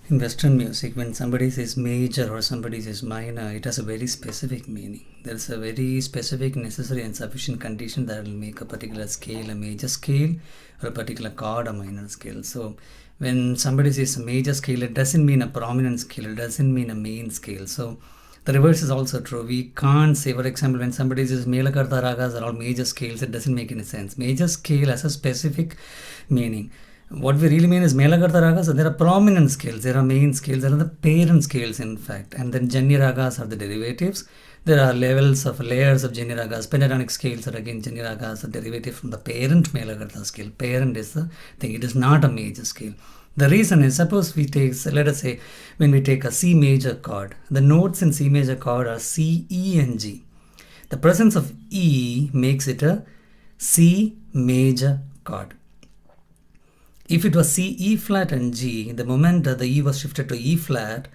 In Western music, when somebody says major or somebody says minor, it has a very specific meaning. There is a very specific, necessary and sufficient condition that will make a particular scale a major scale or a particular chord a minor scale. So when somebody says a major scale, it doesn't mean a prominent scale, it doesn't mean a main scale. So the reverse is also true. We can't say, for example, when somebody says Melakarta ragas are all major scales, it doesn't make any sense. Major scale has a specific meaning. What we really mean is Melakarta ragas, there are prominent scales, there are main scales, there are the parent scales in fact, and then Janya ragas are the derivatives. There are layers of Janya ragas. Pentatonic scales are again Janya ragas, a derivative from the parent Melakarta scale. Parent is the thing, it is not a major scale. The reason is, suppose we take, let us say, when we take a C major chord, the notes in C major chord are C, E and G. The presence of E makes it a C major chord. If it was C, E flat and G, the moment the E was shifted to E flat,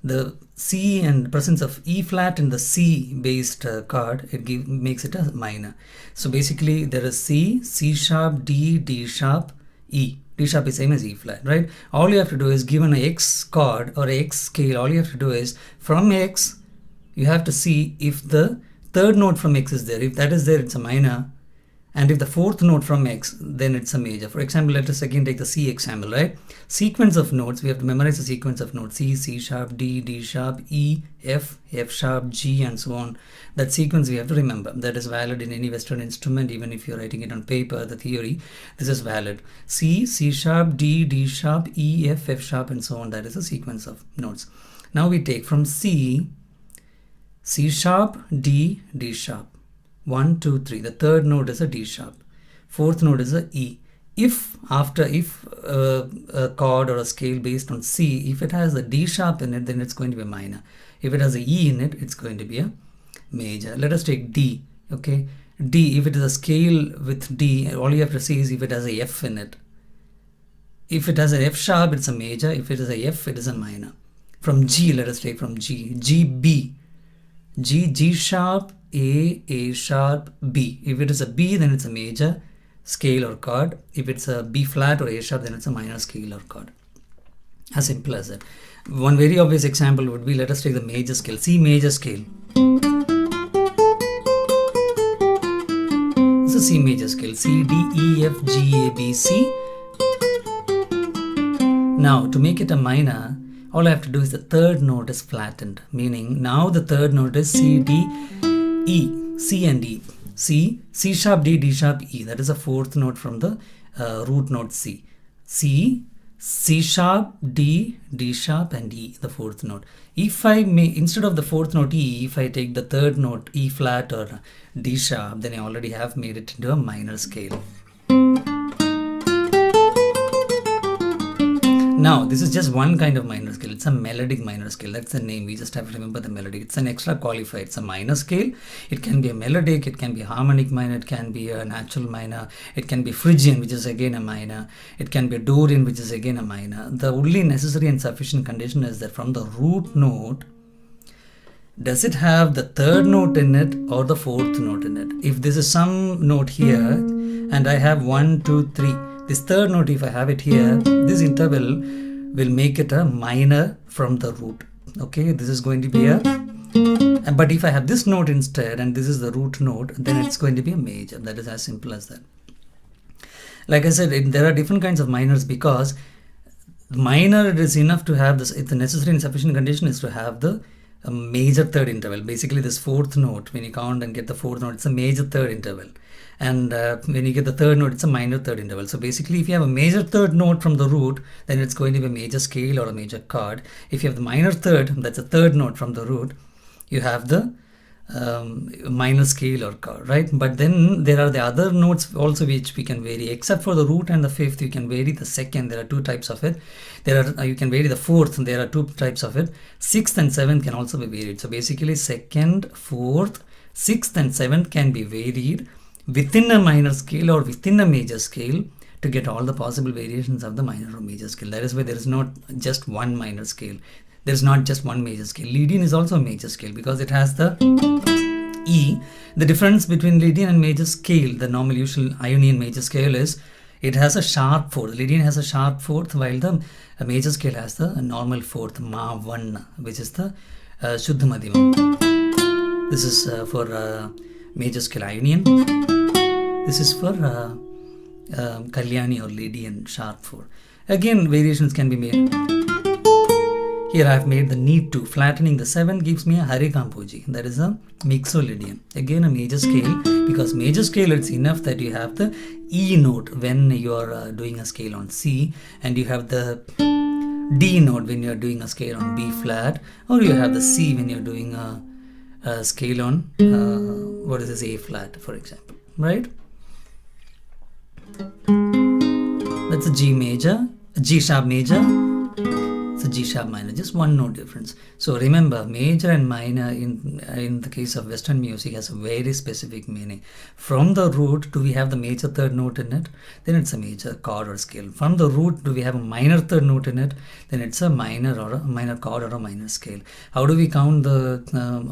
the C and presence of E flat in the C based chord, it makes it a minor. So basically there is C, C sharp, D, D sharp, E. D sharp is same as E flat, right? All you have to do is, given an X chord or X scale, all you have to do is, from X, you have to see if the third note from X is there. If that is there, it's a minor. And if the fourth note from X, then it's a major. For example, let us again take the C example, right? Sequence of notes, we have to memorize the sequence of notes. C, C sharp, D, D sharp, E, F, F sharp, G, and so on. That sequence we have to remember. That is valid in any Western instrument, even if you're writing it on paper, the theory, this is valid. C, C sharp, D, D sharp, E, F, F sharp, and so on. That is a sequence of notes. Now we take from C, C sharp, D, D sharp. 1, 2, 3. The third note is a D sharp. Fourth note is a E. If a chord or a scale based on C, if it has a D sharp in it, then it's going to be a minor. If it has a E in it, it's going to be a major. Let us take D. Okay, D. If it is a scale with D, all you have to see is if it has a F in it. If it has an F sharp, it's a major. If it is a F, it is a minor. From G, let us take from G. G, B. G, G sharp, A sharp, B. If it is a B, then it's a major scale or chord. If it's a B flat or A sharp, then it's a minor scale or chord. As simple as that. One very obvious example would be, let us take the major scale, C major scale. This is C major scale, C, D, E, F, G, A, B, C. Now, to make it a minor, all I have to do is the third note is flattened, meaning now the third note is C, D, E, C and E. C, C sharp, D, D sharp, E. That is the fourth note from the root note C. C, C sharp, D, D sharp and E, the fourth note. If I may, instead of the fourth note E, if I take the third note E flat or D sharp, then I already have made it into a minor scale. Now, this is just one kind of minor scale. It's a melodic minor scale. That's the name. We just have to remember the melody. It's an extra qualifier. It's a minor scale. It can be a melodic. It can be a harmonic minor. It can be a natural minor. It can be Phrygian, which is again a minor. It can be a Dorian, which is again a minor. The only necessary and sufficient condition is that from the root note, does it have the third note in it or the fourth note in it? If this is some note here and I have 1, 2, 3. This third note, if I have it here, this interval will make it a minor from the root. Okay, this is going to be a, but if I have this note instead and this is the root note, then it's going to be a major. That is as simple as that. Like I said, there are different kinds of minors, because minor, it is enough to have this, the necessary and sufficient condition is to have the major third interval. Basically this fourth note, when you count and get the fourth note, it's a major third interval. And when you get the third note, it's a minor third interval. So basically, if you have a major third note from the root, then it's going to be a major scale or a major chord. If you have the minor third, that's a third note from the root, you have the minor scale or chord, right? But then there are the other notes also which we can vary. Except for the root and the fifth, you can vary the second. There are two types of it. You can vary the fourth, and there are two types of it. Sixth and seventh can also be varied. So basically, second, fourth, sixth and seventh can be varied within a minor scale or within a major scale to get all the possible variations of the minor or major scale. That is why there is not just one minor scale. There is not just one major scale. Lydian is also a major scale because it has the E. The difference between Lydian and major scale, the normal usual Ionian major scale, is It has a sharp fourth. Lydian has a sharp fourth, while the major scale has the normal fourth, Ma 1, which is the Shuddha Madhyamam. This is for major scale Ionian. This is for Kalyani or Lydian sharp 4. Again, variations can be made. Here I have made the need to. Flattening the 7 gives me a Harikampoji. That is a Mixolydian. Again a major scale, because major scale it's enough that you have the E note when you are doing a scale on C, and you have the D note when you are doing a scale on B flat, or you have the C when you are doing a scale on what is this, A flat, for example, right? That's a G major, a G sharp major. It's a G sharp minor, just one note difference. So remember, major and minor in the case of Western music has a very specific meaning. From the root, do we have the major third note in it? Then it's a major chord or scale. From the root, do we have a minor third note in it? Then it's a minor or a minor chord or a minor scale. How do we count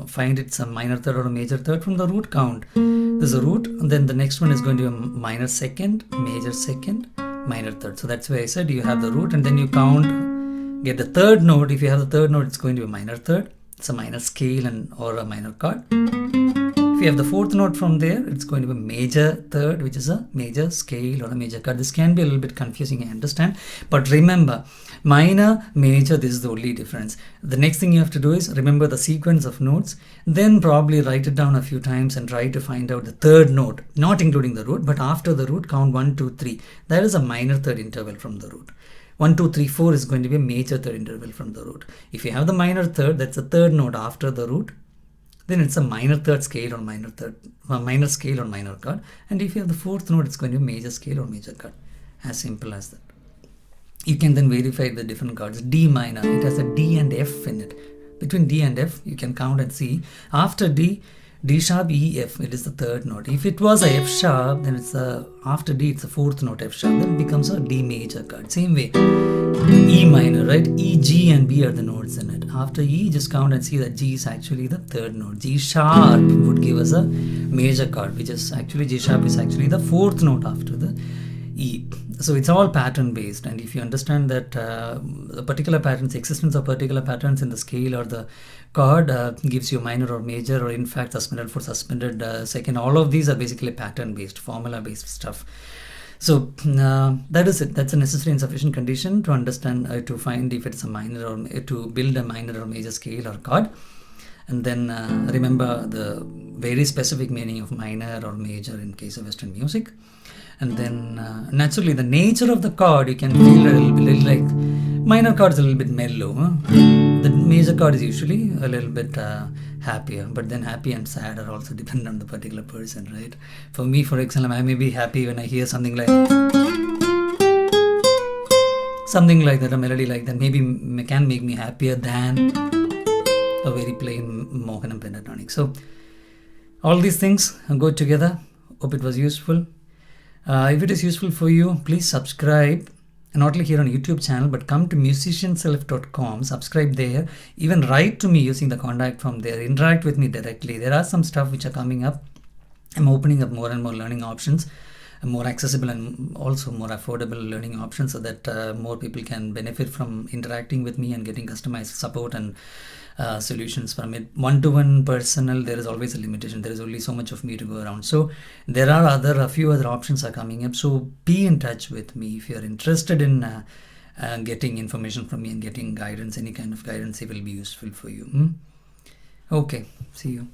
find it's a minor third or a major third? From the root count. There's a root, and then the next one is going to be a minor second, major second, minor third. So that's why I said you have the root, and then you count. Get the third note. If you have the third note, it's going to be a minor third. It's a minor scale or a minor chord. If you have the fourth note from there, it's going to be a major third, which is a major scale or a major chord. This can be a little bit confusing, I understand. But remember, minor, major, this is the only difference. The next thing you have to do is remember the sequence of notes, then probably write it down a few times and try to find out the third note, not including the root, but after the root, count 1, 2, 3. That is a minor third interval from the root. 1, 2, 3, 4 is going to be a major third interval from the root. If you have the minor third, that's a third note after the root, then it's a minor third scale or minor scale or minor chord. And if you have the fourth note, it's going to be major scale or major chord. As simple as that. You can then verify the different chords. D minor, it has a D and F in it. Between D and F, you can count and see. After D, D sharp, E, F, it is the third note. If it was a F sharp, then it's after D, it's a fourth note F sharp, then it becomes a D major chord. Same way, E minor, right? E, G and B are the notes in it. After E, just count and see that G is actually the third note. G sharp would give us a major chord, which is actually, G sharp is actually the fourth note after the E. So it's all pattern based, and if you understand that the particular patterns, existence of particular patterns in the scale or the chord gives you minor or major, or in fact suspended for suspended second, all of these are basically pattern based, formula based stuff. So that is it. That's a necessary and sufficient condition to understand, to find if it's a minor or to build a minor or major scale or chord. And then remember the very specific meaning of minor or major in case of Western music. And then naturally the nature of the chord, you can feel a little like minor chord is a little bit mellow. The major chord is usually a little bit happier, but then happy and sad are also dependent on the particular person, right? For me, for example, I may be happy when I hear something like that, a melody like that, maybe can make me happier than a very plain Mohanam pentatonic. So all these things go together. Hope it was useful. If it is useful for you, please subscribe, not only here on YouTube channel, but come to musicianself.com, subscribe there, even write to me using the contact form there, interact with me directly. There are some stuff which are coming up. I'm opening up more and more learning options, more accessible and also more affordable learning options, so that more people can benefit from interacting with me and getting customized support and solutions from it. One-to-one personal, there is always a limitation. There is only so much of me to go around. So there are a few other options are coming up. So be in touch with me if you're interested in getting information from me and getting guidance. Any kind of guidance, it will be useful for you. Okay, see you.